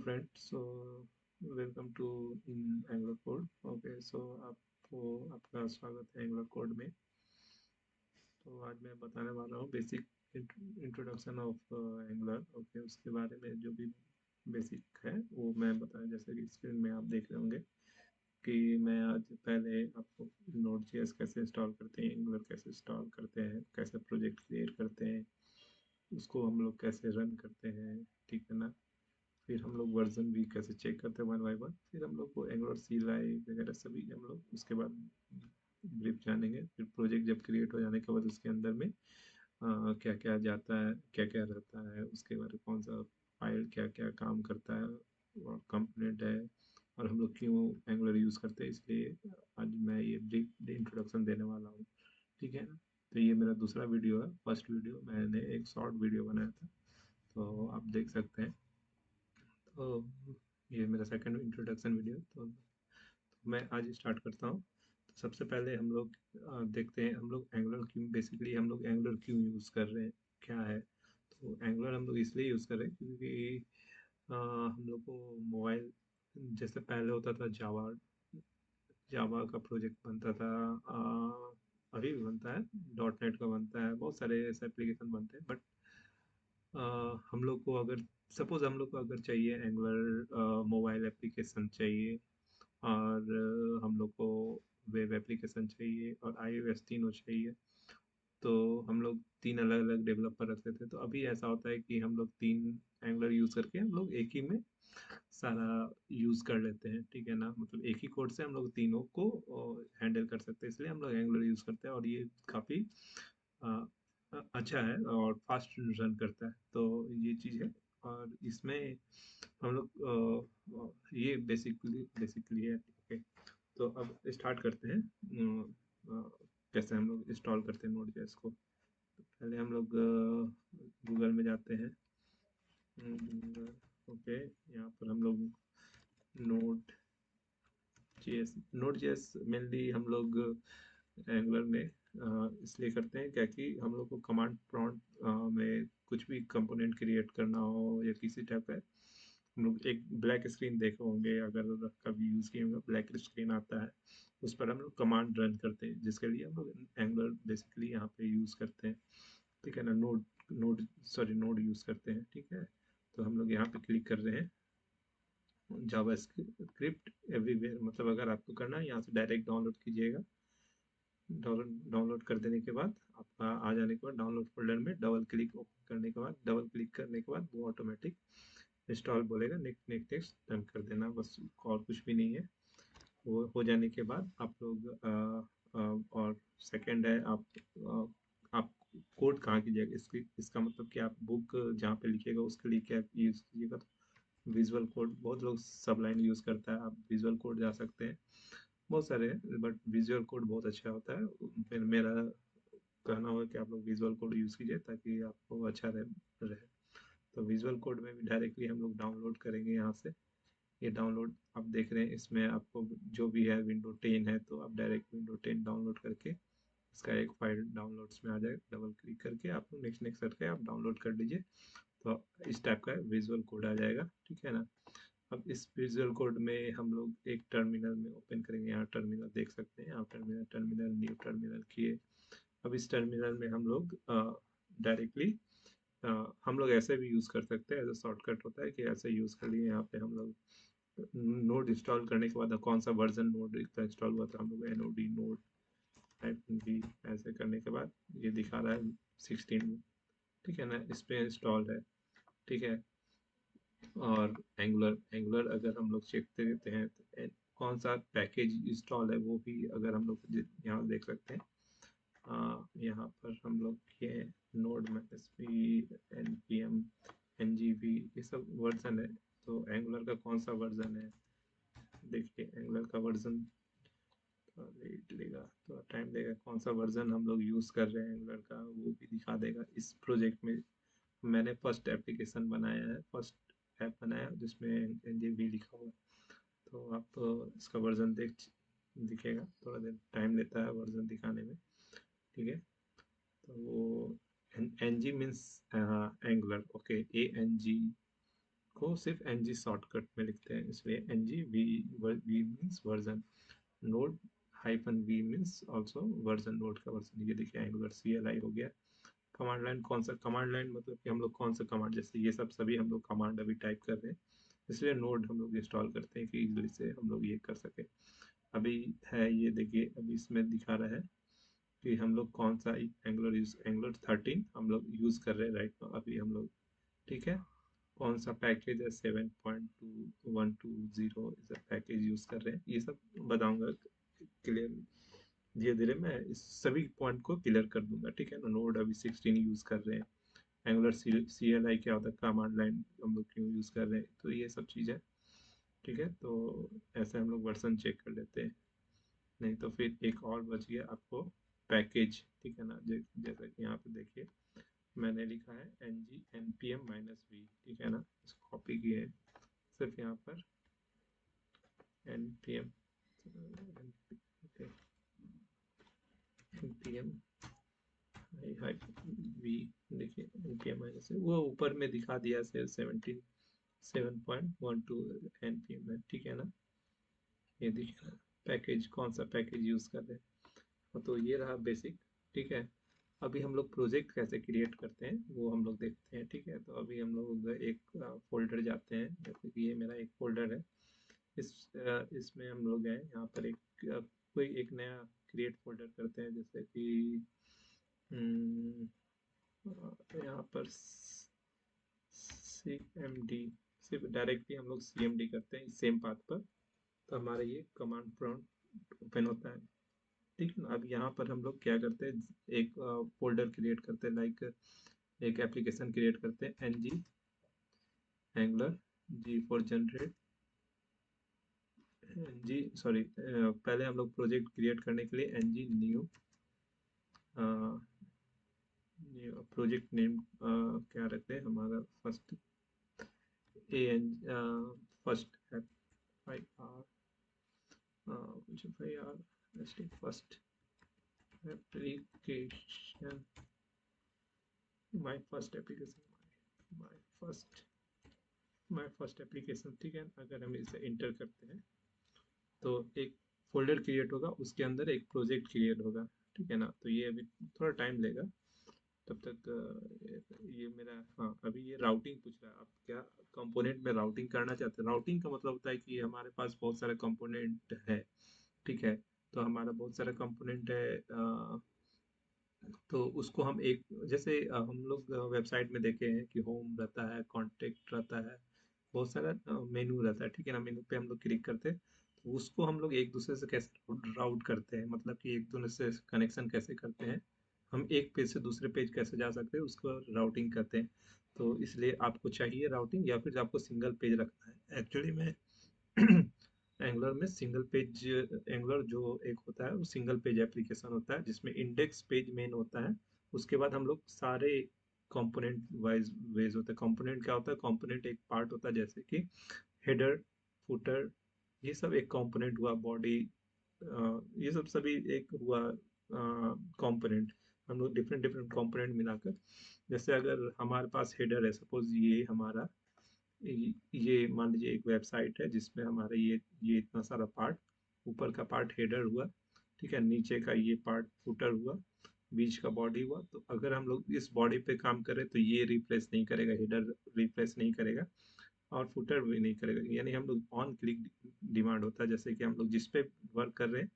Friend so welcome to in Angular code. Okay, so आपको आपका स्वागत है एंगुलर कोड में। तो आज मैं बताने वाला हूँ basic introduction of angular. Okay, उसके बारे में जो भी बेसिक है वो मैं बताया। जैसे कि स्क्रीन में आप देख रहे होंगे कि मैं आज पहले आपको नोड जेएस कैसे इंस्टॉल करते हैं, एंगुलर कैसे इंस्टॉल करते हैं, कैसे प्रोजेक्ट क्रिएट करते हैं, उसको हम लोग कैसे रन करते हैं, ठीक है ना। फिर हम लोग वर्जन भी कैसे चेक करते हैं वन बाई वन। फिर हम लोग को एंगुलर CLI वगैरह सभी हम लोग उसके बाद ब्रीफ जानेंगे। फिर प्रोजेक्ट जब क्रिएट हो जाने के बाद उसके अंदर में क्या क्या जाता है, क्या क्या रहता है, उसके बारे में कौन सा फाइल क्या क्या काम करता है और कंपोनेंट है, और हम लोग क्यों एंगुलर यूज़ करते हैं। इसलिए आज मैं ये ब्रीफ इंट्रोडक्शन देने वाला हूँ, ठीक है ना। तो ये मेरा दूसरा वीडियो है। फर्स्ट वीडियो मैंने एक शॉर्ट वीडियो बनाया था, तो आप देख सकते हैं। तो ये मेरा सेकंड इंट्रोडक्शन वीडियो। तो मैं आज स्टार्ट करता हूँ। तो सबसे पहले हम लोग देखते हैं हम लोग एंगुलर क्यों, बेसिकली हम लोग एंगुलर क्यों यूज़ कर रहे हैं, क्या है। तो एंगुलर हम लोग इसलिए यूज़ कर रहे हैं क्योंकि हम लोग को मोबाइल, जैसे पहले होता था जावा, जावा का प्रोजेक्ट बनता था, अभी भी बनता है, डॉट नेट का बनता है, बहुत सारे ऐसे एप्लीकेशन बनते हैं। बट हम लोग को अगर सपोज हम लोग को अगर चाहिए एंगुलर मोबाइल एप्लीकेशन चाहिए, और हम लोग को वेब एप्लीकेशन चाहिए और iOS तीनों चाहिए, तो हम लोग तीन अलग अलग डेवलपर रखते थे। तो अभी ऐसा होता है कि हम लोग तीन एंगुलर यूज़ करके हम लोग एक ही में सारा यूज़ कर लेते हैं, ठीक है ना। मतलब एक ही कोड से हम लोग तीनों को हैंडल कर सकते हैं, इसलिए हम लोग एंगुलर यूज़ करते हैं। और ये काफ़ी अच्छा है और फास्ट रन करता है, तो ये चीज़ है। और इसमें हम लोग ये बेसिकली है, ओके। तो अब स्टार्ट करते हैं कैसे हम लोग इंस्टॉल करते हैं नोड जेएस को। तो पहले हम लोग गूगल में जाते हैं। ओके, यहाँ पर हम लोग नोड नोड जेएस मेनली हम लोग एंगुलर में इसलिए करते हैं क्या कि हम लोग को कमांड प्रॉम्प्ट में कुछ भी कंपोनेंट क्रिएट करना हो या किसी टाइप का, हम लोग एक ब्लैक स्क्रीन देखे होंगे, अगर कभी यूज़ किए होंगे, ब्लैक स्क्रीन आता है, उस पर हम लोग कमांड रन करते हैं, जिसके लिए हम लोग एंगुलर बेसिकली यहाँ पे यूज़ करते हैं, ठीक है ना। नोड यूज़ करते हैं, ठीक है। तो हम लोग यहाँ पे क्लिक कर रहे हैं जावास्क्रिप्ट एवरीवेयर, मतलब अगर आपको करना है यहाँ से डायरेक्ट डाउनलोड कीजिएगा। डाउनलोड कर देने के बाद आपका आ जाने के बाद डाउनलोड फोल्डर में डबल क्लिक करने के बाद वो ऑटोमेटिक इंस्टॉल बोलेगा। नेक्स्ट नेक्स्ट नेक्स्ट डन कर देना, बस और कुछ भी नहीं है। वो हो जाने के बाद आप लोग और सेकंड है, आप कोड कहाँ कीजिएगा, इसका मतलब कि आप बुक जहाँ पे लिखिएगा उसके लिए क्या यूज़ कीजिएगा। तो विजुअल कोड, बहुत लोग सबलाइन यूज़ करता है, आप विजुअल कोड जा सकते हैं, बहुत सारे हैं, बट विजुअल कोड बहुत अच्छा होता है। फिर मेरा कहना होगा कि आप लोग विजुअल कोड यूज़ कीजिए ताकि आपको अच्छा रहे। तो विजुअल कोड में भी डायरेक्टली हम लोग डाउनलोड करेंगे यहाँ से। ये डाउनलोड आप देख रहे हैं, इसमें आपको जो भी है विंडो 10 है, तो आप डायरेक्ट विंडो 10 डाउनलोड करके इसका एक फाइल डाउनलोड्स में आ जाएगा, डबल क्लिक करके आप लोग नेक्स्ट नेक्स्ट करके आप डाउनलोड कर लीजिए। तो इस टाइप का विजुअल कोड आ जाएगा, ठीक है ना। अब इस विजुअल कोड में हम लोग एक टर्मिनल में ओपन करेंगे। यहाँ टर्मिनल देख सकते हैं, यहाँ टर्मिनल न्यू टर्मिनल किए। अब इस टर्मिनल में हम लोग डायरेक्टली हम लोग ऐसे भी यूज़ कर सकते हैं, एज अ शॉर्टकट होता है कि ऐसे यूज़ कर लिए। यहाँ पे हम लोग नोड इंस्टॉल करने के बाद कौन सा वर्जन नोड का इंस्टॉल हुआ था, हम लोग NOD नोड -v ऐसे करने के बाद ये दिखा रहा है 16, ठीक है ना, इस पे इंस्टॉल है, ठीक है। और एंगुलर एंगुलर अगर हम लोग चेक देते हैं तो कौन सा पैकेज इंस्टॉल है वो भी अगर हम लोग यहाँ देख सकते हैं। यहाँ पर हम लोग ये नोड में SP NPM NGV ये सब वर्जन है। तो एंगुलर का कौन सा वर्जन है, देखिए एंगुलर का वर्जन वेट लेगा, तो टाइम लेगा, कौन सा वर्जन हम लोग यूज़ कर रहे हैं एंगुलर का वो भी दिखा देगा। इस प्रोजेक्ट में मैंने फर्स्ट एप्लीकेशन बनाया है, फर्स्ट ऐप बनाया जिसमें NGV लिखा हुआ है। तो आप इसका वर्जन दिखेगा, थोड़ा देर टाइम लेता है वर्जन दिखाने में, ठीक है। तो वो NG means Angular, okay, ANG को सिर्फ एनजी शॉर्टकट में लिखते हैं, इसलिए NG V V means version, node hyphen V means also version, node का वर्जन। ये देखिए एंगुलर CLI हो गया। कमांड लाइन कौन सा कमांड लाइन, मतलब कि हम लोग कौन सा कमांड, जैसे ये सब सभी हम लोग कमांड अभी टाइप कर रहे हैं, इसलिए नोड हम लोग इंस्टॉल करते हैं कि इजीली से हम लोग ये कर सके। अभी है ये देखिए, अभी इसमें दिखा रहा है कि हम लोग कौन सा एंगुलर 13 हम लोग यूज़ कर रहे हैं राइट नाउ अभी हम लोग, ठीक है। कौन सा पैकेज है, 7.2120 इस पैकेज यूज़ कर रहे हैं, ये सब बताऊंगा क्लियर। धीरे धीरे मैं इस सभी पॉइंट को क्लियर कर दूंगा, ठीक है ना। नोड अभी 16 यूज़ कर रहे हैं, एंगुलर CLI क्या होता है, कमांड लाइन हम लोग क्यों यूज़ कर रहे हैं, तो ये सब चीज़ें, ठीक है। तो ऐसे हम लोग वर्जन चेक कर लेते हैं। नहीं तो फिर एक और बच गया आपको पैकेज, ठीक है ना। जैसा कि यहाँ पे देखिए मैंने लिखा है NG npm-v, ठीक है ना, इसको कॉपी किए हैं सिर्फ यहाँ पर npm npm v, देखिए npm माइनस वो ऊपर में दिखा दिया से 7.12 npm है, ठीक है ना। ये देखिए पैकेज कौन सा पैकेज यूज़ कर रहे हैं, तो ये रहा बेसिक, ठीक है। अभी हम लोग प्रोजेक्ट कैसे क्रिएट करते हैं वो हम लोग देखते हैं, ठीक है। तो अभी हम लोग एक फोल्डर जाते हैं, जैसे कि ये मेरा एक फोल्डर है, इसमें हम लोग हैं यहाँ पर एक कोई एक नया क्रिएट फोल्डर करते हैं, जैसे कि यहाँ पर CMD, सिर्फ डायरेक्टली हम लोग CMD करते हैं सेम पाथ पर, तो हमारा ये कमांड प्रॉम्प्ट ओपन होता है, ठीक है ना। अब यहाँ पर हम लोग क्या करते हैं, एक फोल्डर क्रिएट करते हैं, लाइक एक एप्लीकेशन क्रिएट करते हैं NG angular G for generate NG sorry, पहले हम लोग प्रोजेक्ट क्रिएट करने के लिए NG न्यू प्रोजेक्ट नेम क्या रखते हैं हमारा, first AN first FIR first application, my first application, my first my first application, ठीक है। अगर हम इसे इंटर करते हैं तो एक फोल्डर क्रिएट होगा, उसके अंदर एक प्रोजेक्ट क्रिएट होगा, ठीक है ना। तो ये अभी थोड़ा टाइम लेगा, तब तक ये मेरा, हाँ अभी ये राउटिंग पूछ रहा है, आप क्या कंपोनेंट में राउटिंग करना चाहते हैं। राउटिंग का मतलब होता है कि हमारे पास बहुत सारे कंपोनेंट है, ठीक है। तो हमारा बहुत सारा कंपोनेंट है, तो उसको हम एक, जैसे हम लोग वेबसाइट में देखे हैं कि होम रहता है, कॉन्टेक्ट रहता है, बहुत सारा मेनू रहता है, ठीक है ना। मेनू पे हम लोग क्लिक करते हैं, तो उसको हम लोग एक दूसरे से कैसे राउट करते हैं, मतलब कि एक दूसरे से कनेक्शन कैसे करते हैं, हम एक पेज से दूसरे पेज कैसे जा सकते हैं, उसको राउटिंग करते हैं। तो इसलिए आपको चाहिए राउटिंग, या फिर आपको सिंगल पेज रखना है। एक्चुअली में एंगुलर में सिंगल पेज, एंगुलर जो एक होता है वो सिंगल पेज एप्लीकेशन होता है, जिसमें इंडेक्स पेज मेन होता है, उसके बाद हम लोग सारे कंपोनेंट वाइज वेज होते हैं। कंपोनेंट क्या होता है, कंपोनेंट एक पार्ट होता है, जैसे कि हेडर, फुटर, ये सब एक कंपोनेंट हुआ, बॉडी, ये सब सभी एक हुआ कंपोनेंट। हम लोग डिफरेंट डिफरेंट कंपोनेंट मिलाकर, जैसे अगर हमारे पास हेडर है, सपोज ये हमारा, ये मान लीजिए एक वेबसाइट है जिसमें हमारा ये इतना सारा पार्ट, ऊपर का पार्ट हेडर हुआ, ठीक है, नीचे का ये पार्ट फुटर हुआ, बीच का बॉडी हुआ। तो अगर हम लोग इस बॉडी पे काम करें तो ये रिप्लेस नहीं करेगा, हेडर रिप्लेस नहीं करेगा, और फुटर भी नहीं करेगा, यानी हम लोग ऑन क्लिक डिमांड होता है, जैसे कि हम लोग जिस पे वर्क कर रहे हैं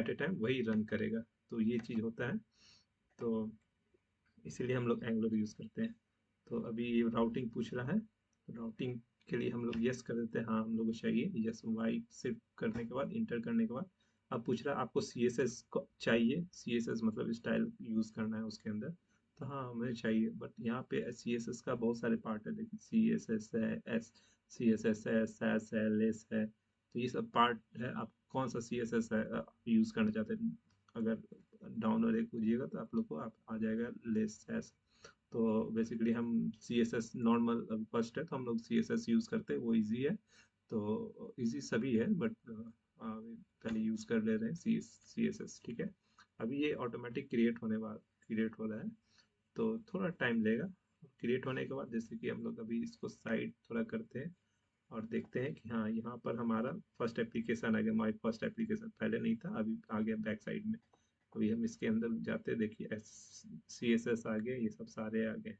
एट ए टाइम वही रन करेगा, तो ये चीज़ होता है। तो इसीलिए हम लोग एंगुलर यूज़ करते हैं। तो अभी ये राउटिंग पूछ रहा है, राउटिंग के लिए हम लोग यस कर देते हैं, हाँ हम लोग को चाहिए यस, वाई सिर्फ करने के बाद, इंटर करने के बाद अब पूछ रहा है आपको CSS चाहिए, CSS मतलब स्टाइल यूज़ करना है उसके अंदर, तो हाँ हमें चाहिए। बट यहाँ पे CSS का बहुत सारे पार्ट है, देखिए CSS है, CSS है, SAS है, लेस है, तो ये सब पार्ट है। आप कौन सा CSS है यूज़ करना चाहते हैं, अगर डाउन और एक कीजिएगा तो आप लोग को आप आ जाएगा लेस सैस। तो बेसिकली हम CSS नॉर्मल फर्स्ट है, तो हम लोग CSS यूज़ करते हैं, वो इजी है। तो इजी सभी है, बट पहले यूज़ कर ले रहे हैं CSS, ठीक है। अभी ये ऑटोमेटिक क्रिएट हो रहा है, तो थोड़ा टाइम लेगा, क्रिएट होने के बाद जैसे कि हम लोग अभी इसको साइड थोड़ा करते हैं और देखते हैं कि हाँ यहाँ पर हमारा फर्स्ट एप्लीकेशन आ गया, माई फर्स्ट एप्लीकेशन पहले नहीं था, अभी आ गया बैक साइड में। अभी हम इसके अंदर जाते हैं, देखिए CSS आ गया, ये सब सारे आ गए,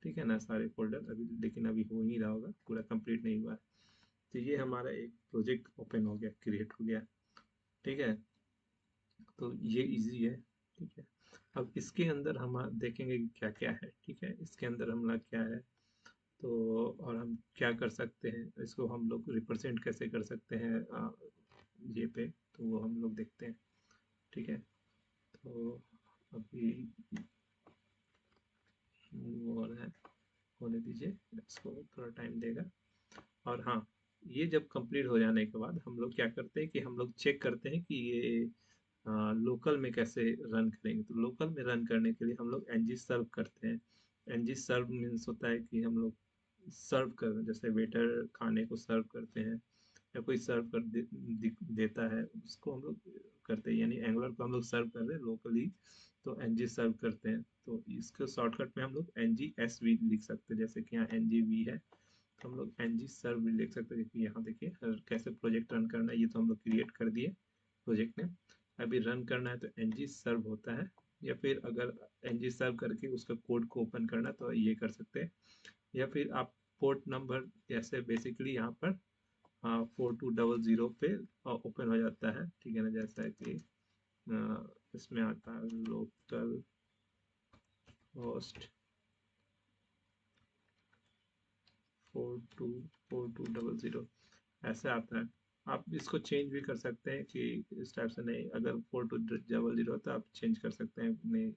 ठीक है ना, सारे फोल्डर अभी, लेकिन अभी हो ही रहा होगा, पूरा कंप्लीट नहीं हुआ है। तो ये हमारा एक प्रोजेक्ट ओपन हो गया, क्रिएट हो गया, ठीक है। तो ये इजी है, ठीक है। अब इसके अंदर हम देखेंगे कि क्या क्या है, ठीक है, इसके अंदर हमारा क्या है, तो और हम क्या कर सकते हैं, इसको हम लोग रिप्रेजेंट कैसे कर सकते हैं ये पे, तो वो हम लोग देखते हैं, ठीक है। तो अभी वो है, होने दीजिए, इसको थोड़ा टाइम देगा। और हाँ, ये जब कंप्लीट हो जाने के बाद हम लोग क्या करते हैं कि हम लोग चेक करते हैं कि ये लोकल में कैसे रन करेंगे। तो लोकल में रन करने के लिए हम लोग ng सर्व करते हैं। ng सर्व मीन्स होता है कि हम लोग सर्व कर, जैसे वेटर खाने को सर्व करते हैं या कोई सर्व कर देता है, उसको हम लोग करते हैं, यानी एंगुलर को हम लोग सर्व कर रहे हैं लोकली, तो ng सर्व करते हैं। तो इसको शॉर्टकट में हम लोग ng-sv लिख सकते हैं, जैसे कि यहाँ ngv है, तो हम लोग ng सर्व भी लिख सकते हैं। क्योंकि यहाँ देखिए कैसे प्रोजेक्ट रन करना है, ये तो हम लोग क्रिएट कर दिए प्रोजेक्ट ने, अभी रन करना है तो ng सर्व होता है, या फिर अगर ng सर्व करके उसका कोड को ओपन करना है तो ये कर सकते हैं, या फिर आप पोर्ट नंबर, जैसे बेसिकली यहाँ पर 4200 पे ओपन हो जाता है, ठीक है ना, जैसा कि इसमें आता है लोकल होस्ट 4200 ऐसे आता है। आप इसको चेंज भी कर सकते हैं कि इस टाइप से नहीं, अगर 4200 तो आप चेंज कर सकते हैं अपने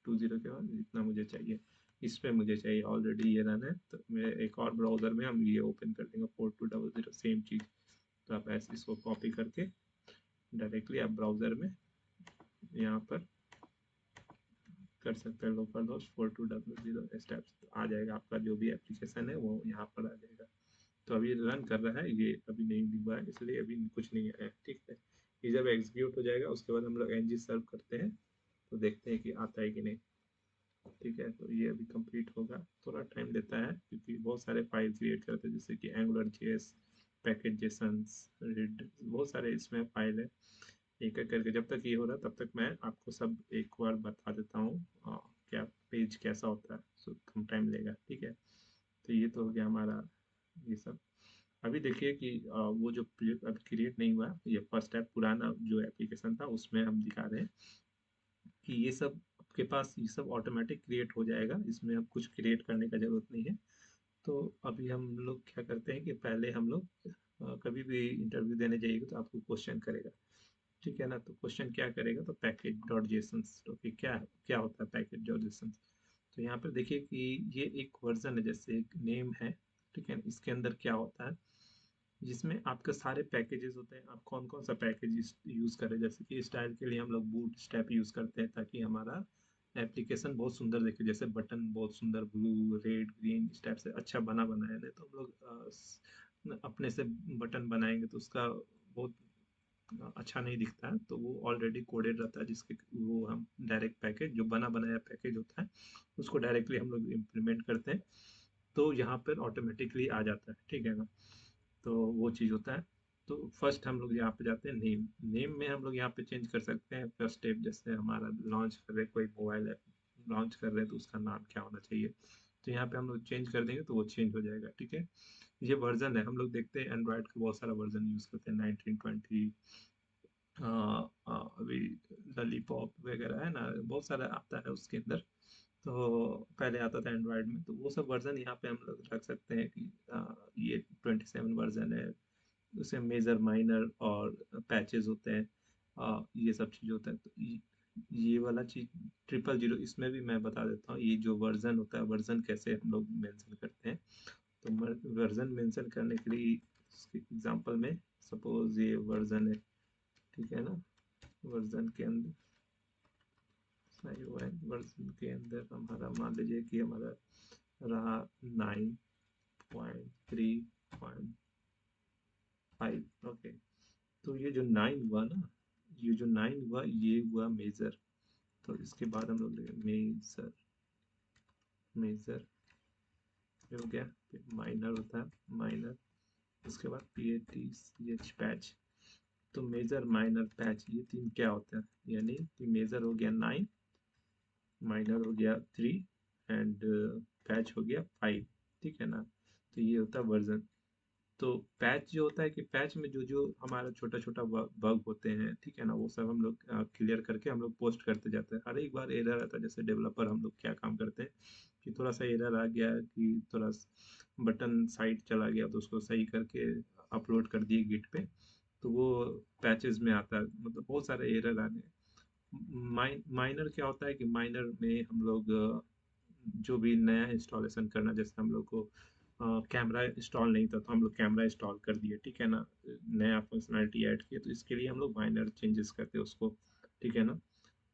20 के बाद, जितना मुझे चाहिए, इस पे मुझे चाहिए, ऑलरेडी ये रन है, तो मैं एक और ब्राउज़र में हम ये ओपन कर देंगे 4200 सेम चीज़। तो आप ऐसे इसको कॉपी करके डायरेक्टली आप ब्राउज़र में यहाँ पर कर सकते हैं, लोकल होस्ट 4200 स्टेप्स आ जाएगा, आपका जो भी एप्लीकेशन है वो यहाँ पर आ जाएगा। तो अभी रन कर रहा है, ये अभी नहीं हुआ है, इसलिए अभी कुछ नहीं है, ठीक है। ये जब एग्जीक्यूट हो जाएगा उसके बाद हम लोग ng सर्व करते हैं, तो देखते हैं कि आता है कि नहीं, ठीक है। तो ये अभी कंप्लीट होगा, थोड़ा टाइम लेता है क्योंकि बहुत सारे फाइल क्रिएट करते हैं, जैसे कि AngularJS, पैकेज जेसन्स, रीड, बहुत सारे इसमें फाइल है। एक एक करके जब तक ये हो रहा है तब तक मैं आपको सब एक बार बता देता हूँ क्या पेज कैसा होता है, सो कम टाइम लेगा, ठीक है। तो ये तो हो गया हमारा ये सब। अभी देखिए कि वो जो अभी क्रिएट नहीं हुआ, ये फर्स्ट ऐप पुराना जो एप्लीकेशन था उसमें हम दिखा रहे हैं कि ये सब आपके पास, ये सब ऑटोमेटिक क्रिएट हो जाएगा, इसमें अब कुछ क्रिएट करने का ज़रूरत नहीं है। तो अभी हम लोग क्या करते हैं कि पहले हम लोग कभी भी इंटरव्यू देने जाइएगा तो आपको क्वेश्चन करेगा, ठीक है ना। तो क्वेश्चन क्या करेगा, तो पैकेज डॉट जेसन, ओके, क्या क्या होता है पैकेज डॉट जेसन। तो यहाँ पर देखिए कि ये एक वर्जन है, जैसे एक नेम है, ठीक है। इसके अंदर क्या होता है, जिसमें आपके सारे पैकेजेस होते हैं, आप कौन कौन सा पैकेज यूज़ करें। जैसे कि स्टाइल के लिए हम लोग बूट स्ट्रैप यूज़ करते हैं ताकि हमारा एप्लीकेशन बहुत सुंदर दिखे, जैसे बटन बहुत सुंदर ब्लू रेड ग्रीन इस टाइप से अच्छा बना बनाया, नहीं तो हम लोग अपने से बटन बनाएंगे तो उसका बहुत अच्छा नहीं दिखता है, तो वो ऑलरेडी कोडेड रहता है, जिसके वो हम डायरेक्ट पैकेज जो बना बनाया पैकेज होता है उसको डायरेक्टली हम लोग इम्प्लीमेंट करते हैं, तो यहाँ पर ऑटोमेटिकली आ जाता है, ठीक है ना। तो वो चीज़ होता है। तो फर्स्ट हम लोग यहाँ पे जाते हैं नेम, नेम में हम लोग यहाँ पे चेंज कर सकते हैं फर्स्ट स्टेप, जैसे हमारा लॉन्च कर रहे कोई मोबाइल ऐप लॉन्च कर रहे हैं तो उसका नाम क्या होना चाहिए, तो यहाँ पे हम लोग चेंज कर देंगे तो वो चेंज हो जाएगा, ठीक है। ये वर्जन है, हम लोग देखते हैं एंड्रॉयड का बहुत सारा वर्जन यूज़ करते हैं, 1920, अभी लॉलीपॉप वगैरह है ना, बहुत सारा आता है उसके अंदर। तो पहले आता था एंड्रॉयड में, तो वो सब वर्जन यहाँ पे हम लोग रख सकते हैं कि ये 27 वर्जन है, उसमें मेजर माइनर और पैचेस होते हैं, ये सब चीज़ होता है। तो ये वाला चीज़ 000 इसमें भी मैं बता देता हूँ, ये जो वर्जन होता है, वर्जन कैसे हम लोग मेंशन करते हैं। तो वर्जन मेंशन करने के लिए एग्जांपल में सपोज ये वर्जन है, ठीक है ना, वर्जन के अंदर सही हुआ है, वर्जन के अंदर हमारा मान लीजिए कि हमारा रहा 9.3.5, ओके। तो ये जो 9 हुआ ना, ये जो 9 हुआ ये हुआ मेजर, तो इसके बाद हम लोग मेजर, मेजर ये हो गया। फिर माइनर होता है, माइनर, उसके बाद PATCH पैच। तो मेजर, माइनर, पैच, ये तीन क्या होते हैं, यानी कि मेजर हो गया 9, माइनर हो गया 3 एंड पैच हो गया 5, ठीक है ना। तो ये होता है वर्जन। तो पैच जो होता है कि पैच में जो जो हमारा छोटा छोटा बग होते हैं, ठीक है ना, वो सब हम लोग क्लियर करके हम लोग पोस्ट करते जाते हैं। हर एक बार एरर आता है, जैसे डेवलपर हम लोग क्या काम करते हैं कि थोड़ा सा एरर आ गया कि थोड़ा बटन साइड चला गया तो उसको सही करके अपलोड कर दिए गिट पे, तो वो पैचेस में आता है। मतलब बहुत सारे एरर आने। माइनर क्या होता है कि माइनर में हम लोग जो भी नया इंस्टॉलेशन करना, जैसे हम लोग को कैमरा इंस्टॉल नहीं था तो हम लोग कैमरा इंस्टॉल कर दिए, ठीक है ना, नया फंक्शनैलिटी ऐड किए, तो इसके लिए हम लोग माइनर चेंजेस करते हैं उसको, ठीक है ना।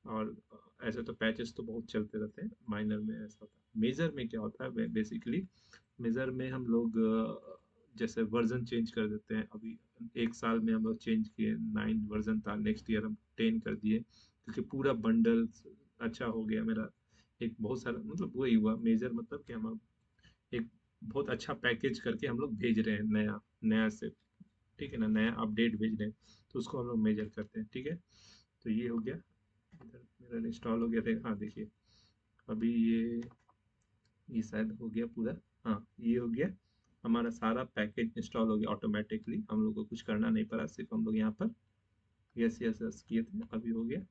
और ऐसे तो पैचेस तो बहुत चलते रहते हैं, माइनर में ऐसा होता है। मेजर में क्या होता है बेसिकली, मेजर में हम लोग जैसे वर्जन चेंज कर देते हैं। अभी एक साल में हम लोग चेंज किए, 9 वर्जन था, नेक्स्ट ईयर हम 10 कर दिए, क्योंकि पूरा बंडल अच्छा हो गया मेरा। एक बहुत सारा मतलब वही हुआ मेजर, मतलब कि हम एक बहुत अच्छा पैकेज करके हम लोग भेज रहे हैं, नया नया से, ठीक है ना, नया अपडेट भेज रहे हैं, तो उसको हम लोग मेजर करते हैं, ठीक है। तो ये हो गया, इधर मेरा इंस्टॉल हो गया था। हाँ देखिए, अभी ये शायद हो गया पूरा। हाँ ये हो गया, हमारा सारा पैकेज इंस्टॉल हो गया ऑटोमेटिकली, हम लोग को कुछ करना नहीं पड़ा, सिर्फ हम लोग यहाँ पर यस यस यस किए थे, अभी हो गया।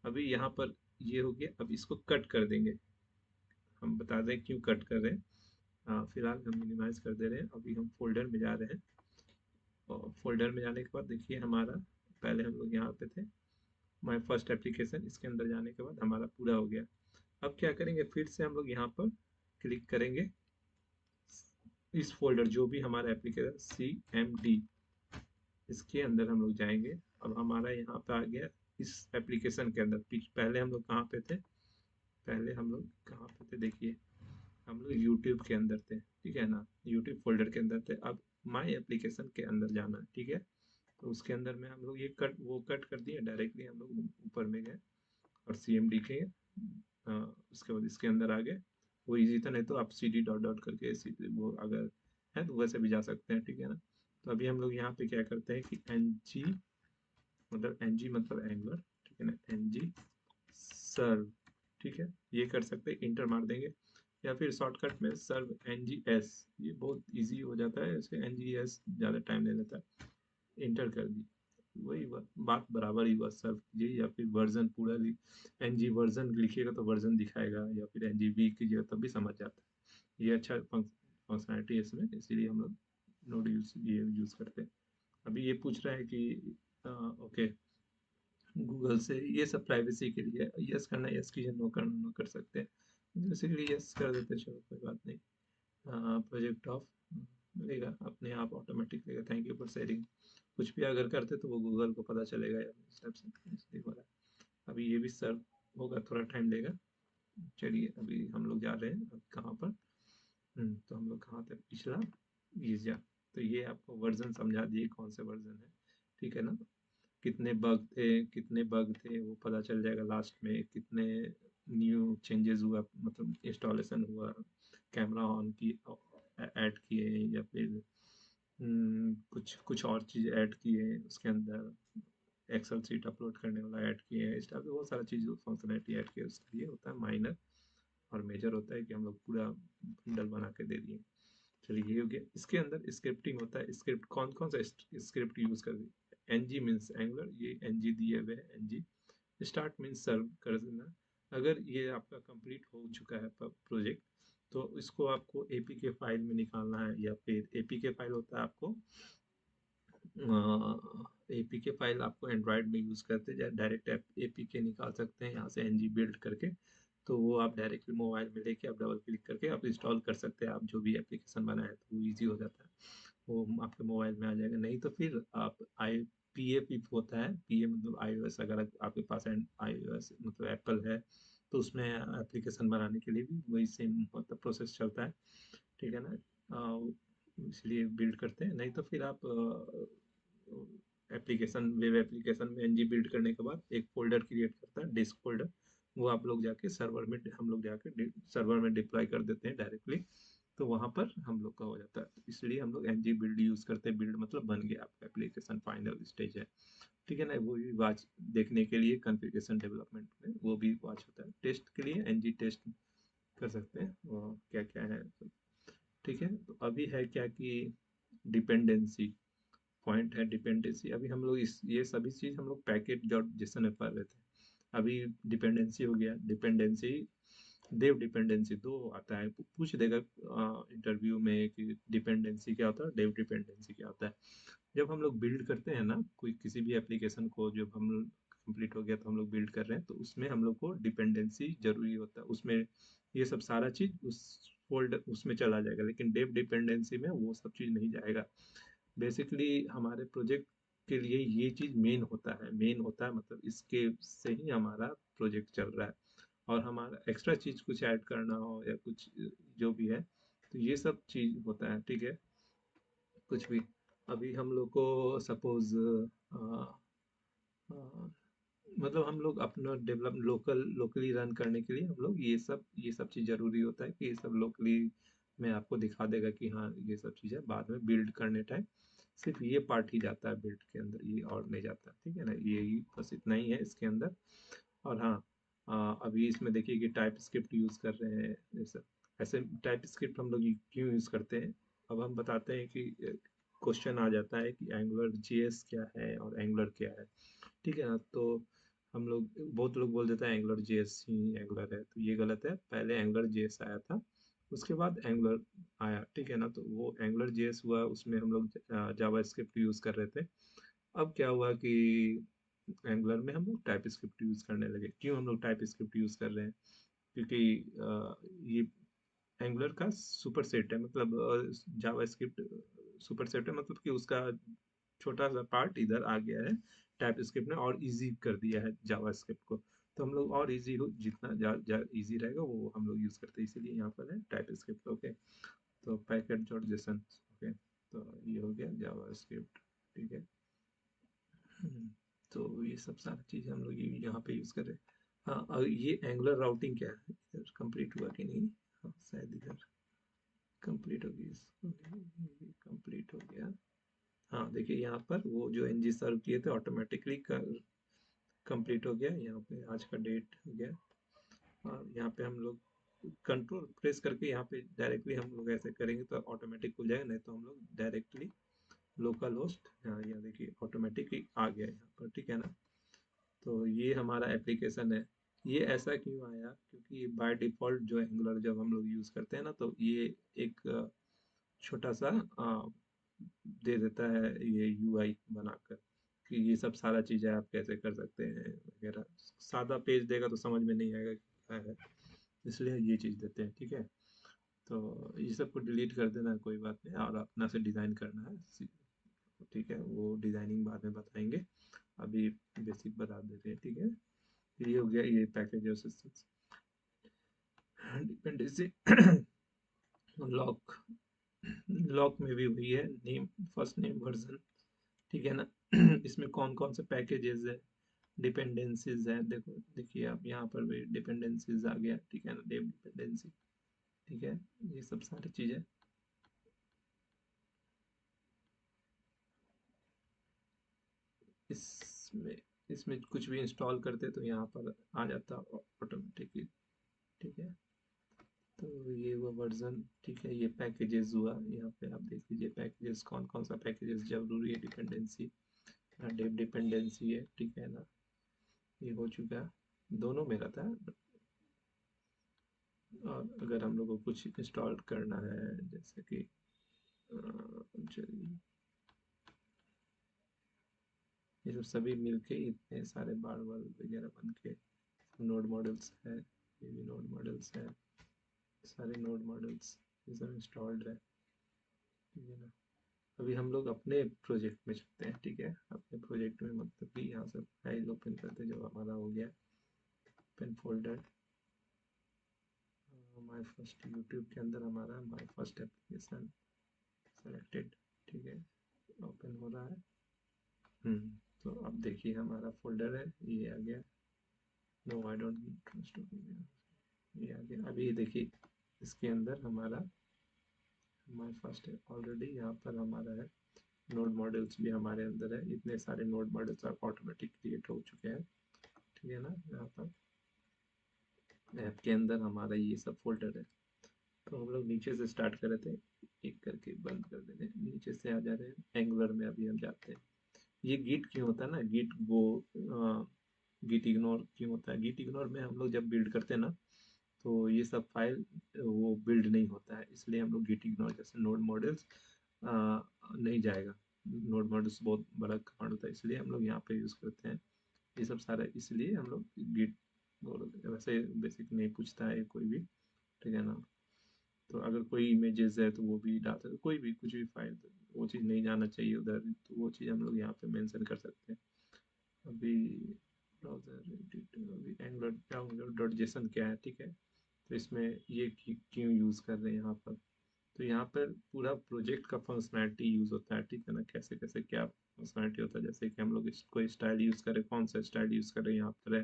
अभी यहाँ पर ये हो गया, अब इसको कट कर देंगे। हम बता दें क्यों कट कर रहे हैं। फिलहाल हम मिनिमाइज कर दे रहे हैं, अभी हम फोल्डर में जा रहे हैं। और फोल्डर में जाने के बाद देखिए हमारा, पहले हम लोग यहाँ पे थे, माय फर्स्ट एप्लीकेशन, इसके अंदर जाने के बाद हमारा पूरा हो गया। अब क्या करेंगे, फिर से हम लोग यहाँ पर क्लिक करेंगे, इस फोल्डर जो भी हमारा एप्लीकेशन CMD, इसके अंदर हम लोग जाएंगे। अब हमारा यहाँ पे आ गया इस एप्लीकेशन के अंदर। पहले हम लोग कहाँ पे थे, पहले हम लोग कहाँ पे थे देखिए, हम लोग यूट्यूब के अंदर थे, ठीक है ना, यूट्यूब फोल्डर के अंदर थे। अब माई एप्लीकेशन के अंदर जाना है, ठीक है। तो उसके अंदर में हम लोग ये कट कर दिए, डायरेक्टली हम लोग ऊपर में गए और CMD के उसके बाद इसके अंदर आ गए। वो इजी था, नहीं तो आप CD डॉट डॉट करके वो अगर है तो वैसे भी जा सकते हैं, ठीक है ना। तो अभी हम लोग यहाँ पे क्या करते हैं कि NG मतलब एंगुलर, ठीक है ना, NG सर्व, ठीक है, ये कर सकते हैं, इंटर मार देंगे, या फिर शॉर्टकट में सर्व NGS, ये बहुत इजी हो जाता है, इसके NGS ज़्यादा टाइम ले लेता है। इंटर कर दी, वही बात बराबर ही हुआ, सर्व कीजिए, या फिर वर्जन पूरा NG वर्जन लिखिएगा तो वर्जन दिखाएगा, या फिर NGV कीजिएगा तब भी समझ जाता है। ये अच्छा फंक्शनैलिटी है इसमें, इसीलिए हम लोग नोड ये यूज़ करते हैं। अभी ये पूछ रहा है कि ओके, गूगल से ये सब प्राइवेसी के लिए यस करना, यस कीजिए, नो करना, नो कर सकते हैं, बेसिकली यस कर देते हैं, चलो कोई बात नहीं। प्रोजेक्ट ऑफ लेगा अपने आप, ऑटोमेटिक लेगा, थैंक यू फॉर शेयरिंग। कुछ भी अगर करते तो वो गूगल को पता चलेगा यार, इस टाइप से इसलिए हो रहा है। अभी ये भी सर्व होगा, थोड़ा टाइम लेगा। चलिए अभी हम लोग जा रहे हैं, अब कहाँ पर, तो हम लोग कहाँ थे, पिछला वीजा। तो ये आपको वर्जन समझा दिए कौन से वर्जन है, ठीक है ना। कितने बग थे वो पता चल जाएगा लास्ट में, कितने न्यू चेंजेस हुआ, मतलब इंस्टॉलेशन हुआ, कैमरा ऑन की ऐड किए, या फिर कुछ कुछ और चीज़ ऐड किए उसके अंदर, एक्सेल सीट अपलोड करने वाला ऐड किए हैं, इस टाइप से बहुत सारा चीज़ फंक्शनैलिटी ऐड किए। उसके लिए होता है माइनर, और मेजर होता है कि हम लोग पूरा बंडल बना के दे दिए। चलिए ये हो गया। इसके अंदर स्क्रिप्टिंग होता है, स्क्रिप्ट कौन कौन सा स्क्रिप्ट यूज कर, NG मीन्स एंगुलर, ये NG दिए हुए हैं, NG स्टार्ट मीन्स सर्व कर देना। अगर ये आपका कंप्लीट हो चुका है प्रोजेक्ट, तो इसको आपको APK फाइल में निकालना है, या फिर APK फाइल होता है आपको, APK फाइल आपको एंड्रॉयड में यूज़ करते हैं, डायरेक्ट APK निकाल सकते हैं यहाँ से NG बिल्ड करके, तो वो आप डायरेक्टली मोबाइल में लेके आप डबल क्लिक करके आप इंस्टॉल कर सकते हैं, आप जो भी एप्लीकेशन बनाए तो वो ईजी हो जाता है, वो आपके मोबाइल में आ जाएगा। नहीं तो फिर आप PA होता है, PA मतलब iOS, अगर आपके पास iOS मतलब एप्पल है तो उसमें एप्लीकेशन बनाने के लिए भी वही सेम मतलब प्रोसेस चलता है, ठीक है ना। इसलिए बिल्ड करते हैं। नहीं तो फिर आप वेब एप्लीकेशन में NG बिल्ड करने के बाद एक फोल्डर क्रिएट करता है, डिस्क फोल्डर, वो आप लोग जाके सर्वर में, हम लोग जाके सर्वर में डिप्लॉय कर देते हैं डायरेक्टली, तो वहाँ पर हम लोग का हो जाता है। तो इसलिए हम लोग एनजी बिल्ड यूज़ करते हैं। बिल्ड मतलब बन गया, आपका एप्लीकेशन फाइनल स्टेज है, ठीक है ना। वो भी वॉच देखने के लिए कॉन्फ़िगरेशन डेवलपमेंट में वो भी वॉच होता है। टेस्ट के लिए एनजी टेस्ट कर सकते हैं, वो क्या क्या है, ठीक है। तो अभी है क्या कि डिपेंडेंसी पॉइंट है। डिपेंडेंसी अभी हम लोग इस ये सभी चीज़ हम लोग पैकेट डॉट जेसन में पढ़ रहे थे। अभी डिपेंडेंसी हो गया। डिपेंडेंसी देव डिपेंडेंसी दो आता है, पूछ देगा इंटरव्यू में कि डिपेंडेंसी क्या होता है, देव डिपेंडेंसी क्या होता है। जब हम लोग बिल्ड करते हैं ना कोई किसी भी एप्लीकेशन को, जब हम कंप्लीट हो गया तो हम लोग बिल्ड कर रहे हैं, तो उसमें हम लोग को डिपेंडेंसी जरूरी होता है। उसमें ये सब सारा चीज उस फोल्डर उसमें चला जाएगा, लेकिन डेव डिपेंडेंसी में वो सब चीज नहीं जाएगा। बेसिकली हमारे प्रोजेक्ट के लिए ये चीज मेन होता है। मेन होता है मतलब इसके से ही हमारा प्रोजेक्ट चल रहा है। और हमारा एक्स्ट्रा चीज कुछ ऐड करना हो या कुछ जो भी है, तो ये सब चीज होता है, ठीक है। कुछ भी अभी हम लोग को सपोज मतलब हम लोग अपना डेवलप लोकली रन करने के लिए हम लोग ये सब चीज़ ज़रूरी होता है कि ये सब लोकली में आपको दिखा देगा कि हाँ ये सब चीज़ें बाद में बिल्ड करने टाइम सिर्फ ये पार्ट ही जाता है बिल्ड के अंदर, ये और नहीं जाता, ठीक है ना। यही बस इतना ही है इसके अंदर। और हाँ, अभी इसमें देखिए कि टाइप स्क्रिप्ट यूज़ कर रहे हैं जैसे। ऐसे टाइप स्क्रिप्ट हम लोग क्यों यूज़ करते हैं, अब हम बताते हैं कि क्वेश्चन आ जाता है कि एंगुलर जीएस क्या है और एंगुलर क्या है, ठीक है ना। तो हम लोग बहुत लोग बोल देते हैं एंगुलर जेएस ही एंगुलर है, तो ये गलत है। पहले एंगुलर जेएस आया था, उसके बाद एंगुलर आया, ठीक है ना। तो वो एंगुलर जेएस हुआ, उसमें हम लोग जावा स्क्रिप्ट यूज़ कर रहे थे। अब क्या हुआ कि एंगुलर में हम लोग टाइप स्क्रिप्ट यूज़ करने लगे। क्यों हम लोग टाइप स्क्रिप्ट यूज़ कर रहे हैं, क्योंकि ये एंगुलर का सुपर सेट है, मतलब जावा स्क्रिप्ट सुपर सेट है, मतलब कि उसका छोटा सा पार्ट इधर आ गया है। टाइप स्क्रिप्ट ने और इजी कर दिया है जावा स्क्रिप्ट को। तो हम लोग और इजी हो, जितना इजी रहेगा वो हम लोग यूज़ करते हैं, इसीलिए यहाँ पर है टाइप स्क्रिप्ट, ओके। तो पैकेट डॉट जेसन, ओके। तो ये हो गया जावा स्क्रिप्ट, ठीक है। तो ये सब सारी चीज़ हम लोग यहाँ पे यूज़ कर रहे हैं। हाँ, और ये एंगुलर राउटिंग क्या है, इधर कंप्लीट हुआ कि नहीं। हाँ शायद इधर कंप्लीट हो गई, कंप्लीट हो गया। हाँ देखिए यहाँ पर वो जो एनजी सर्व किए थे ऑटोमेटिकली कंप्लीट हो गया। यहाँ पे आज का डेट हो गया। और यहाँ पे हम लोग कंट्रोल प्रेस करके यहाँ पे डायरेक्टली हम लोग ऐसे करेंगे तो ऑटोमेटिक खुल जाएगा, नहीं तो हम लोग डायरेक्टली लोकल होस्ट, हाँ यहाँ देखिए ऑटोमेटिकली आ गया यहाँ पर, ठीक है ना। तो ये हमारा एप्लीकेशन है। ये ऐसा क्यों आया, क्योंकि बाय डिफ़ॉल्ट जो एंगुलर जब हम लोग यूज़ करते हैं ना, तो ये एक छोटा सा दे देता है ये यूआई बनाकर कि ये सब सारा चीज़ें आप कैसे कर सकते हैं वगैरह। सादा पेज देगा तो समझ में नहीं आएगा क्या है, इसलिए ये चीज़ देते हैं, ठीक है। तो ये सब को डिलीट कर देना, कोई बात नहीं, और अपना से डिज़ाइन करना है, ठीक है। वो डिज़ाइनिंग बाद में बताएंगे, अभी बेसिक बता देते हैं, ठीक है। ये हो गया ये पैकेज और सिस्टम्स डिपेंडेंसी। लॉक, लॉक में भी वही है, नेम फर्स्ट नेम वर्जन, ठीक है ना। इसमें कौन कौन से पैकेजेस है, डिपेंडेंसीज है, देखो देखिए आप यहाँ पर भी डिपेंडेंसीज आ गया, ठीक है ना, डेव डिपेंडेंसी, ठीक है। ये सब सारी चीज़ें इसमें इसमें कुछ भी इंस्टॉल करते तो यहाँ पर आ जाता ऑटोमेटिकली, ठीक है। तो ये वो वर्जन, ठीक है। ये पैकेजेस हुआ, यहाँ पे आप देख लीजिए पैकेजेस कौन कौन सा पैकेजेस जरूरी है। डिपेंडेंसी डेव डिपेंडेंसी है, ठीक है ना। ये हो चुका, दोनों मेरा था। और अगर हम लोग को कुछ इंस्टॉल करना है जैसे कि चलिए ये जो सभी मिलके इतने सारे बार बार वगैरह बन के नोड मॉडल्स है, ये भी नोड मॉडल्स है, सारे नोड मॉडल्स ये सब इंस्टॉल्ड है, ठीक है ना। अभी हम लोग अपने प्रोजेक्ट में चलते हैं, ठीक है। अपने प्रोजेक्ट में मतलब कि यहाँ से फाइल ओपन करते हैं, जो हमारा हो गया open folder my first, YouTube के अंदर हमारा माय फर्स्ट एप्लीकेशन सेलेक्टेड, ठीक है। ओपन हो रहा है। तो अब देखिए हमारा फोल्डर है, ये आ गया। नो आई डोंट ट्रस्ट, ये आ गया। अभी देखिए इसके अंदर हमारा माय फर्स्ट है ऑलरेडी यहाँ पर हमारा है, नोड मॉडल्स भी हमारे अंदर है, इतने सारे नोड मॉडल्स अब ऑटोमेटिक क्रिएट हो चुके हैं, ठीक है ना। यहाँ पर ऐप के अंदर हमारा ये सब फोल्डर है। तो हम लोग नीचे से स्टार्ट कर रहे थे, एक करके बंद कर देंगे, नीचे से आ जा रहे हैं एंगुलर में। अभी हम जाते हैं, ये गिट क्यों होता है ना, गिट गो गिट इग्नोर क्यों होता है। गिट इग्नोर में हम लोग जब बिल्ड करते हैं ना, तो ये सब फाइल वो बिल्ड नहीं होता है, इसलिए हम लोग गिट इग्नोर, जैसे नोड मॉडल्स नहीं जाएगा। नोड मॉडल्स बहुत बड़ा कमांड होता है, इसलिए हम लोग यहाँ पे यूज़ करते हैं ये सब सारा, इसलिए हम लोग गिट, वैसे बेसिक नहीं पूछता है कोई भी, ठीक है ना। तो अगर कोई इमेजेस है तो वो भी डाल सकते, कोई भी कुछ भी फाइल, वो चीज़ नहीं जाना चाहिए उधर, तो वो चीज़ हम लोग यहाँ पे मेंशन कर सकते हैं। अभी ब्राउजर अभी एंगुलर डॉट जेसन क्या है, ठीक है। तो इसमें ये क्यों यूज़ कर रहे हैं यहाँ पर, तो यहाँ पर पूरा प्रोजेक्ट का फंक्शनैलिटी यूज़ होता है, ठीक है ना। कैसे कैसे क्या फंक्शनैलिटी होता है, जैसे कि हम लोग कोई स्टाइल यूज़ करें, कौन सा स्टाइल यूज़ करें यहाँ पर है,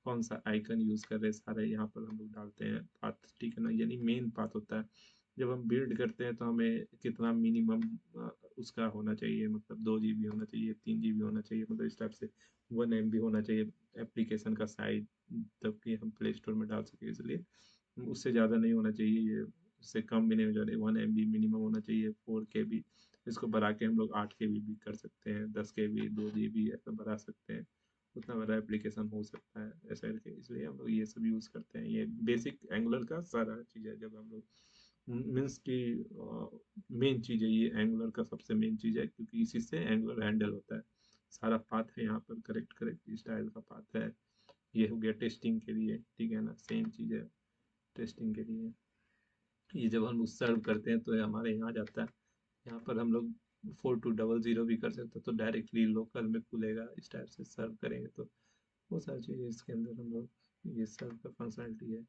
कौन सा आइकन यूज़ कर रहे हैं, सारे यहाँ पर हम लोग डालते हैं पाथ, ठीक है ना। यानी मेन पाथ होता है, जब हम बिल्ड करते हैं तो हमें कितना मिनिमम उसका होना चाहिए, मतलब 2 GB होना चाहिए, 3 GB होना चाहिए, मतलब इस टाइप से 1 MB होना चाहिए एप्लीकेशन का साइज, तब कि हम प्ले स्टोर में डाल सके। इसलिए उससे ज़्यादा नहीं होना चाहिए, ये उससे कम भी नहीं हो जाए, 1 MB मिनिमम होना चाहिए। 4 KB, इसको बढ़ा के हम लोग 8 KB भी कर सकते हैं, 10 KB, 2 GB ऐसा बढ़ा सकते हैं, उतना बड़ा एप्लीकेशन हो सकता है ऐसा करके। इसलिए हम लोग ये सब यूज़ करते हैं, ये बेसिक एंगुलर का सारा चीज़ है। जब हम लोग मीन्स की मेन चीज़ है ये, एंगुलर का सबसे मेन चीज़ है, क्योंकि इसी से एंगुलर हैंडल होता है। सारा पाथ है यहाँ पर, करेक्ट करेक्ट स्टाइल का पाथ है। ये हो गया टेस्टिंग के लिए, ठीक है ना, सेम चीज़ है टेस्टिंग के लिए। ये जब हम सर्व करते हैं तो ये हमारे यहाँ जाता है, यहाँ पर हम लोग 4200 भी कर सकते हैं, तो डायरेक्टली लोकल में खुलेगा, इस टाइप से सर्व करेंगे तो वो सारी चीज़ें इसके अंदर हम लोग, ये सर्व का फंक्शनलिटी है।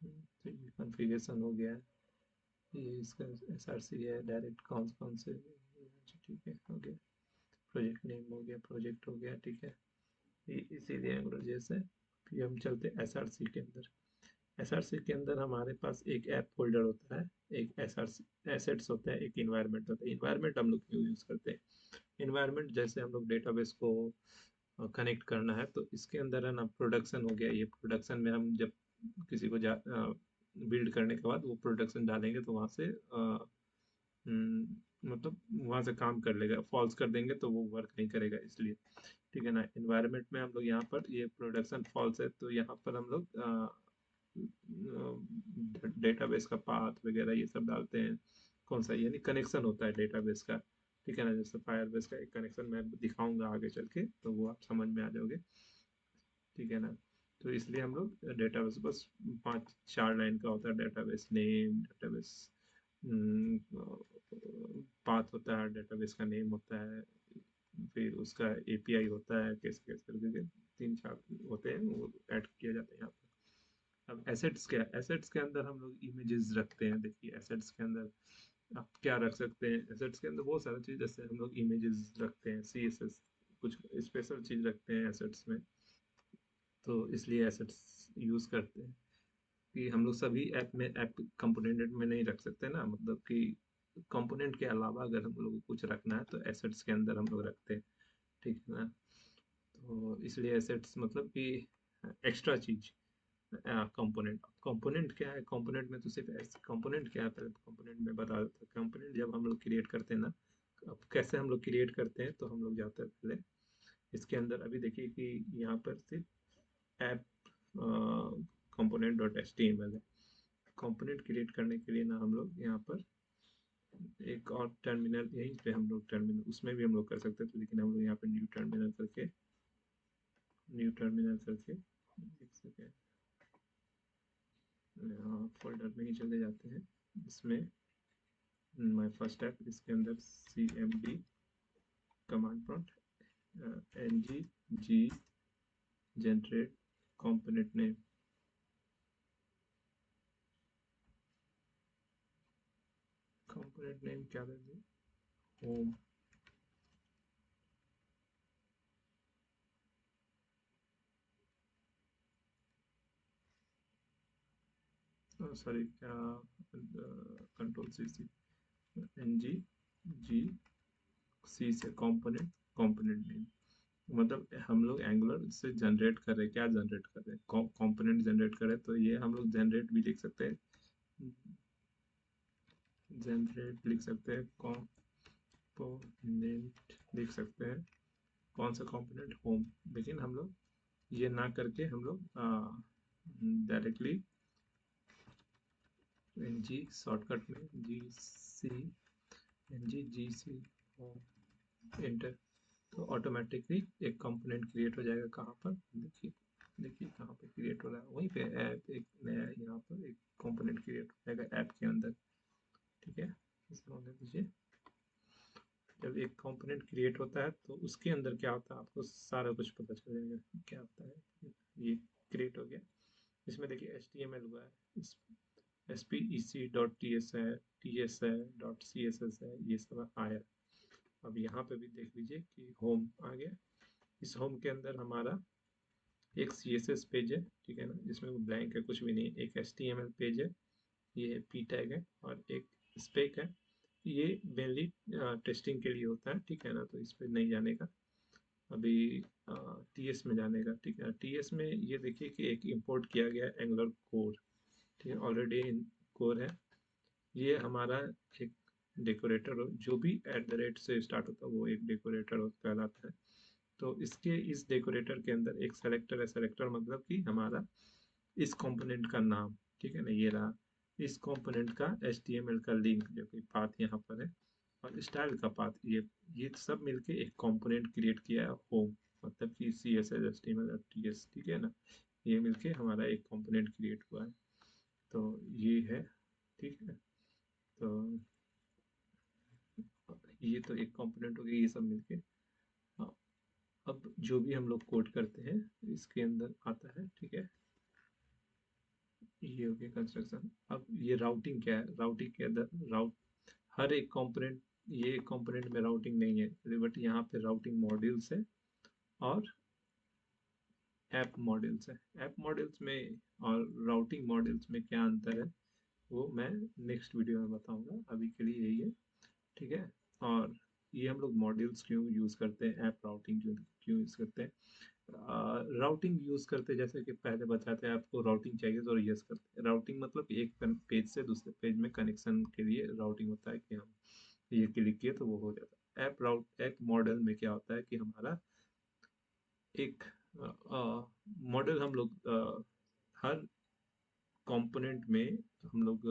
तो ये कॉन्फ़िगरेशन हो गया है, ये इसका SRC है, डायरेक्ट कौन कौन से, ठीक है हो गया। प्रोजेक्ट नेम हो गया, प्रोजेक्ट हो गया, ठीक है। इसीलिए एंगुलर जैसे। फिर हम चलते हैं SRC के अंदर। SRC के अंदर हमारे पास एक ऐप फोल्डर होता है, एक SRC एसेट्स होता है, एक इन्वायरमेंट होता है। इन्वायरमेंट हम लोग क्यों यूज़ करते हैं, इन्वायरमेंट जैसे हम लोग डेटाबेस को कनेक्ट करना है, तो इसके अंदर है ना प्रोडक्शन हो गया। ये प्रोडक्शन में हम जब किसी को बिल्ड करने के बाद वो प्रोडक्शन डालेंगे तो वहाँ से मतलब वहाँ से काम कर लेगा, फॉल्स कर देंगे तो वो वर्क नहीं करेगा, इसलिए, ठीक है ना। इन्वायरमेंट में हम लोग यहाँ पर ये प्रोडक्शन फॉल्स है, तो यहाँ पर हम लोग डेटाबेस का पाथ वगैरह ये सब डालते हैं, कौन सा यानी कनेक्शन होता है डेटाबेस का, ठीक है ना। जैसे फायरबेस का एक कनेक्शन मैं दिखाऊंगा आगे चल के, तो वो आप समझ में आ जाओगे, ठीक है ना। तो इसलिए हम लोग डेटाबेस बस 5-4 लाइन का होता है, डेटाबेस नेम, डेटाबेस पाथ होता है, डेटाबेस का नेम होता है, फिर उसका API होता है, कैसे कैसे करके 3-4 होते हैं, वो ऐड किया जाता है यहाँ पर। अब एसेट्स क्या, एसेट्स के अंदर हम लोग इमेजेस रखते हैं। देखिए एसेट्स के अंदर आप क्या रख सकते हैं, एसेट्स के अंदर बहुत सारी चीज़, जैसे हम लोग इमेजेस रखते हैं, CSS कुछ स्पेशल चीज़ रखते हैं एसेट्स में, तो इसलिए एसेट्स यूज़ करते हैं। कि हम लोग सभी ऐप में, ऐप कंपोनेंट में नहीं रख सकते ना, मतलब कि कंपोनेंट के अलावा अगर हम लोग को कुछ रखना है तो एसेट्स के अंदर हम लोग रखते हैं, ठीक है ना। तो इसलिए एसेट्स मतलब कि एक्स्ट्रा चीज, कंपोनेंट। कंपोनेंट क्या है, कंपोनेंट में तो सिर्फ कंपोनेंट क्या है, पहले कंपोनेंट में बता देता हूँ। कंपोनेंट जब हम लोग क्रिएट करते हैं ना, अब कैसे हम लोग क्रिएट करते हैं, तो हम लोग जाते हैं पहले इसके अंदर। अभी देखिए कि यहाँ पर सिर्फ ऐप कंपोनेंट डॉट HTML है। कंपोनेंट क्रिएट करने के लिए ना हम लोग यहाँ पर एक और टर्मिनल, यहीं पे हम लोग टर्मिनल, उसमें भी हम लोग कर सकते थे, लेकिन हम लोग यहाँ पे न्यू टर्मिनल करके, एक सेकेंड, यहाँ फोल्डर में ही चले जाते हैं, इसमें माय फर्स्ट ऐप, इसके अंदर CMD command prompt ng generate component name, component name क्या देंगे, होम, सॉरी क्या, control C, NG G C से कंपोनेंट, कंपोनेंट नेम, मतलब हम लोग एंगुलर से जनरेट कर रहे हैं, क्या जनरेट कर रहे हैं, कंपोनेंट जनरेट कर रहे हैं, तो ये हम लोग जनरेट भी लिख सकते हैं, जनरेट लिख सकते हैं, कंपोनेंट लिख सकते हैं, कौन सा कंपोनेंट, होम। लेकिन हम लोग ये ना करके हम लोग डायरेक्टली NG शॉर्टकट में NG G C home enter, तो ऑटोमेटिकली एक कंपोनेंट क्रिएट हो जाएगा। कहाँ पर, देखिए देखिए कहाँ पे क्रिएट हो रहा है, वहीं पे ऐप एक नया यहाँ पर एक कंपोनेंट क्रिएट हो जाएगा ऐप के अंदर। ठीक है, इसे होने दीजिए। जब एक कंपोनेंट क्रिएट होता है तो उसके अंदर क्या होता है आपको सारा कुछ पता चल जाएगा क्या होता है। ये क्रिएट हो गया, इसमें देखिए HTML हुआ है, इस spec.ts है, ts है, .css है, ये सब आया। अब यहाँ पे भी देख लीजिए कि होम आ गया। इस होम के अंदर हमारा एक CSS पेज है, ठीक है ना, जिसमें ब्लैंक है, कुछ भी नहीं। एक HTML पेज है, ये p टैग है, और एक स्पेक है। ये मेनली टेस्टिंग के लिए होता है, ठीक है ना, तो इस पर नहीं जाने का अभी, TS में जाने का। ठीक है, TS में ये देखिए कि एक इंपोर्ट किया गया एंगुलर कोर, ठीक है, ऑलरेडी कोर है। ये हमारा एक डेकोरेटर हो, जो भी @ से स्टार्ट होता है वो एक डेकोरेटर कहलाता है। तो इसके इस डेकोरेटर के अंदर एक सेलेक्टर है, सेलेक्टर मतलब कि हमारा इस कंपोनेंट का नाम, ठीक है ना, ये रहा इस कंपोनेंट का HTML का लिंक जो कि पाथ यहाँ पर है, और स्टाइल का पाथ, ये सब मिलके एक कंपोनेंट क्रिएट किया है होम, मतलब कि CSS HTML और TS, ठीक है ना, ये मिलके हमारा एक कंपोनेंट क्रिएट हुआ है। तो ये है, ठीक है, तो ये तो एक कंपोनेंट हो गया, ये सब मिलके। हाँ, अब जो भी हम लोग कोड करते हैं इसके अंदर आता है, ठीक है, ये हो गया कंस्ट्रक्शन। अब ये राउटिंग क्या है, राउटिंग के अंदर हर एक कंपोनेंट, ये कंपोनेंट में राउटिंग नहीं है, बट यहाँ पे राउटिंग मॉड्यूल्स है और ऐप मॉड्यूल्स है। ऐप मॉड्यूल्स में और राउटिंग मॉड्यूल्स में क्या अंतर है वो मैं नेक्स्ट वीडियो में बताऊंगा, अभी के लिए यही है, ठीक है। और ये हम लोग मॉड्यूल्स क्यों यूज़ करते हैं, ऐप राउटिंग क्यों यूज़ करते हैं, राउटिंग यूज़ करते, जैसे कि पहले बताते हैं आपको राउटिंग चाहिए तो यूज़ करते हैं। राउटिंग मतलब एक पेज से दूसरे पेज में कनेक्शन के लिए राउटिंग होता है, कि हम ये क्लिक किए तो वो हो जाता है। ऐप मॉडल में क्या होता है कि हमारा एक मॉडल, हम लोग हर कंपोनेंट में हम लोग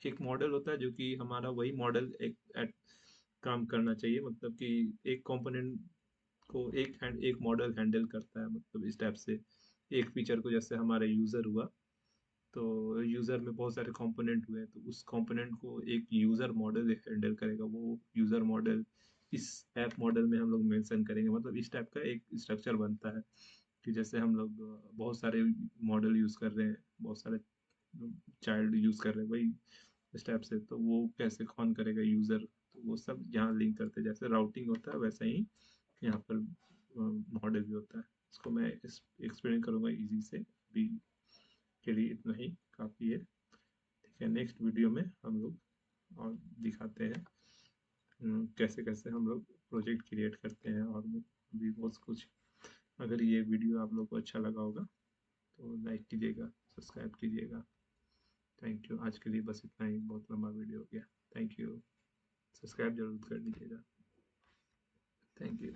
एक मॉडल होता है जो कि हमारा वही मॉडल काम करना चाहिए, मतलब कि एक कंपोनेंट को एक मॉडल हैंडल करता है, मतलब इस टाइप से। एक फीचर को, जैसे हमारा यूज़र हुआ, तो यूज़र में बहुत सारे कंपोनेंट हुए, तो उस कंपोनेंट को एक यूज़र मॉडल हैंडल करेगा, वो यूज़र मॉडल इस ऐप मॉडल में हम लोग मेंशन करेंगे, मतलब इस टाइप का एक स्ट्रक्चर बनता है। कि जैसे हम लोग बहुत सारे मॉडल यूज़ कर रहे हैं, बहुत सारे चाइल्ड यूज़ कर रहे हैं, वही इस टाइप से, तो वो कैसे कौन करेगा यूज़र, तो वो सब यहाँ लिंक करते हैं। जैसे राउटिंग होता है वैसा ही यहाँ पर मॉडल भी होता है। इसको मैं एक्सप्लेन करूँगा इजी से, अभी के लिए इतना ही काफ़ी है, ठीक है। नेक्स्ट वीडियो में हम लोग और दिखाते हैं कैसे कैसे हम लोग प्रोजेक्ट क्रिएट करते हैं, और भी बहुत कुछ। अगर ये वीडियो आप लोग को अच्छा लगा होगा तो लाइक कीजिएगा, सब्सक्राइब कीजिएगा। थैंक यू, आज के लिए बस इतना ही, बहुत लंबा वीडियो हो गया। थैंक यू, सब्सक्राइब जरूर कर लीजिएगा। Thank you.